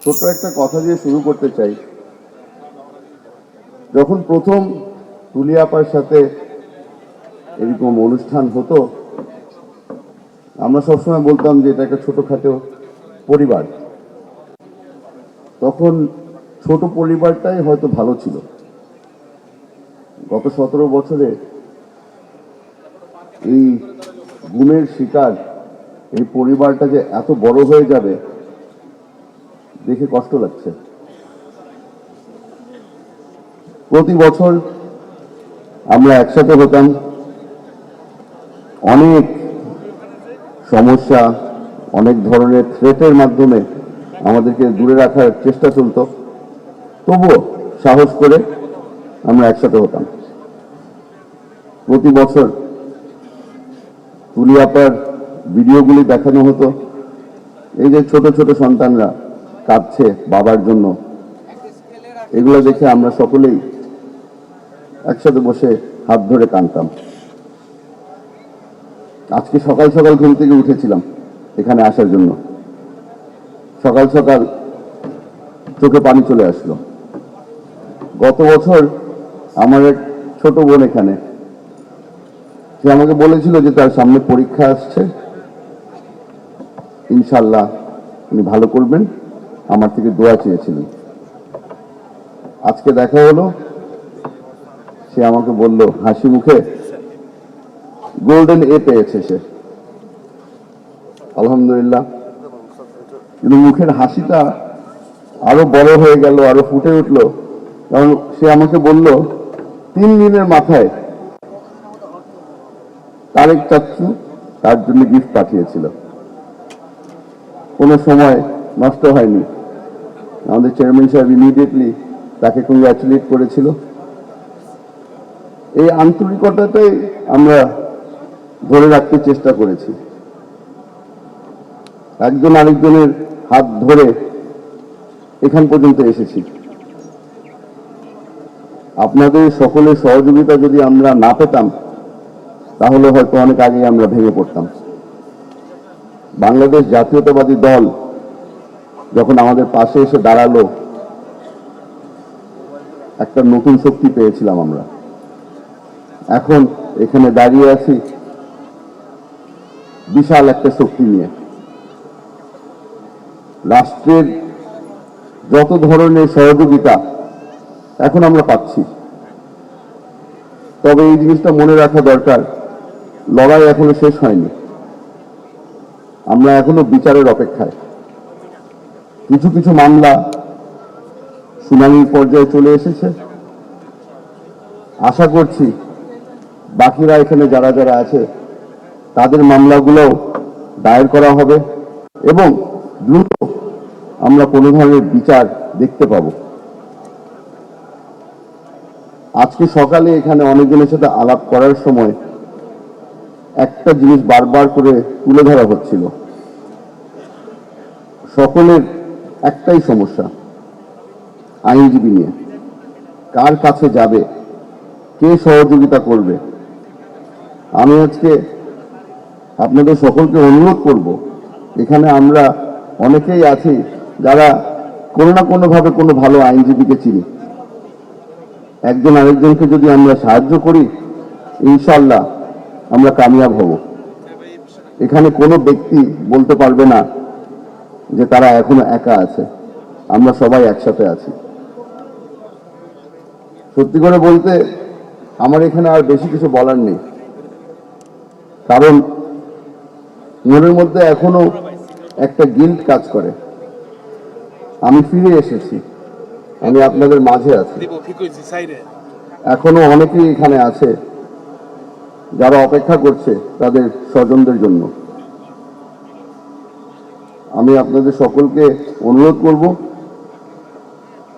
ছোট্ট একটা কথা দিয়ে শুরু করতে চাই। যখন প্রথম তুলি আপার সাথে এরকম অনুষ্ঠান হতো, আমরা সবসময় বলতাম যে এটা একটা ছোটখাটো পরিবার। তখন ছোট পরিবারটাই হয়তো ভালো ছিল। গত 17 বছরে এই গুণের শিকার এই পরিবারটা যে এত বড় হয়ে যাবে দেখে কষ্ট লাগছে। প্রতি বছর আমরা একসাথে হতাম, অনেক সমস্যা, অনেক ধরনের থ্রেটের মাধ্যমে আমাদেরকে দূরে রাখার চেষ্টা চলত, তবুও সাহস করে আমরা একসাথে হতাম। প্রতি বছর তুলি আপার ভিডিওগুলি দেখানো হতো, এই যে ছোট ছোট সন্তানরা কাঁদছে বাবার জন্য, এগুলো দেখে আমরা সকলেই একসাথে বসে হাত ধরে কাঁদতাম। আজকে সকাল সকাল ঘুম থেকে উঠেছিলাম এখানে আসার জন্য, সকাল সকাল চোখে পানি চলে আসলো। গত বছর আমার এক ছোট বোন এখানে, সে আমাকে বলেছিল যে তার সামনে পরীক্ষা আসছে, ইনশাল্লাহ উনি ভালো করবেন, আমার থেকে দোয়া চেয়েছিলেন। আজকে দেখা হলো, সে আমাকে বলল হাসি মুখে গোল্ডেন এ পেয়েছে সে, আলহামদুলিল্লাহ। কিন্তু মুখের হাসিটা আরো বড় হয়ে গেল, আরো ফুটে উঠলো, কারণ সে আমাকে বলল 3 দিনের মাথায় তারেক চাচ্চু তার জন্য গিফট পাঠিয়েছিল। কোনো সময় নষ্ট হয়নি, আমাদের চেয়ারম্যান সাহেব ইমিডিয়েটলি তাকে কংগ্রাচুলেট করেছিল। এই আন্তরিকতাটাই আমরা ধরে রাখতে চেষ্টা করেছি, একজন আরেকজনের হাত ধরে এখান পর্যন্ত এসেছি। আপনাদের সকলের সহযোগিতা যদি আমরা না পেতাম তাহলে হয়তো অনেক আগে আমরা ভেঙে পড়তাম। বাংলাদেশ জাতীয়তাবাদী দল যখন আমাদের পাশে এসে দাঁড়ালো, একটা নতুন শক্তি পেয়েছিলাম আমরা। এখন এখানে দাঁড়িয়ে আছি বিশাল একটা শক্তি নিয়ে। রাষ্ট্রের যত ধরনের সহযোগিতা এখন আমরা পাচ্ছি, তবে এই জিনিসটা মনে রাখা দরকার, লড়াই এখনো শেষ হয়নি, আমরা এখনো বিচারের অপেক্ষায়। কিছু কিছু মামলা শুনানির পর্যায়ে চলে এসেছে, আশা করছি বাকিরা এখানে যারা যারা আছে তাদের মামলাগুলোও দায়ের করা হবে এবং দ্রুত আমরা কোনো ধরনের বিচার দেখতে পাব। আজকে সকালে এখানে অনেকজনের সাথে আলাপ করার সময় একটা জিনিস বারবার করে তুলে ধরা হচ্ছিল, সকলের একটাই সমস্যা, আইনজীবী নিয়ে। কার কাছে যাবে, কে সহযোগিতা করবে? আমি আজকে আপনাদের সকলকে অনুরোধ করব, এখানে আমরা অনেকেই আছি যারা কোনো না কোনোভাবে কোনো ভালো আইনজীবীকে চিনি। একজন আরেকজনকে যদি আমরা সাহায্য করি, ইনশাল্লাহ আমরা কামিয়াব হব। এখানে কোনো ব্যক্তি বলতে পারবে না যে তারা এখনো একা আছে, আমরা সবাই একসাথে আছি। সত্যি করে বলতে আমার এখানে আর বেশি কিছু বলার নেই, কারণ মনের মধ্যে এখনো একটা গিল্ট কাজ করে। আমি ফিরে এসেছি, আমি আপনাদের মাঝে আছি। এখনো অনেকেই এখানে আছে যারা অপেক্ষা করছে তাদের স্বজনদের জন্য। আমি আপনাদের সকলকে অনুরোধ করব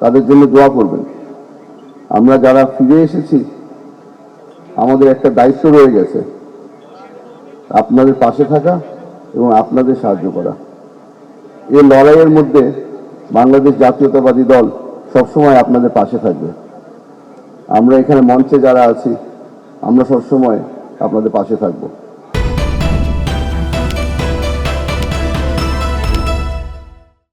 তাদের জন্য দোয়া করবেন। আমরা যারা ফিরে এসেছি আমাদের একটা দায়িত্ব রয়ে গেছে, আপনাদের পাশে থাকা এবং আপনাদের সাহায্য করা। এই লড়াইয়ের মধ্যে বাংলাদেশ জাতীয়তাবাদী দল সবসময় আপনাদের পাশে থাকবে। আমরা এখানে মঞ্চে যারা আছি আমরা সবসময় আপনাদের পাশে থাকবো।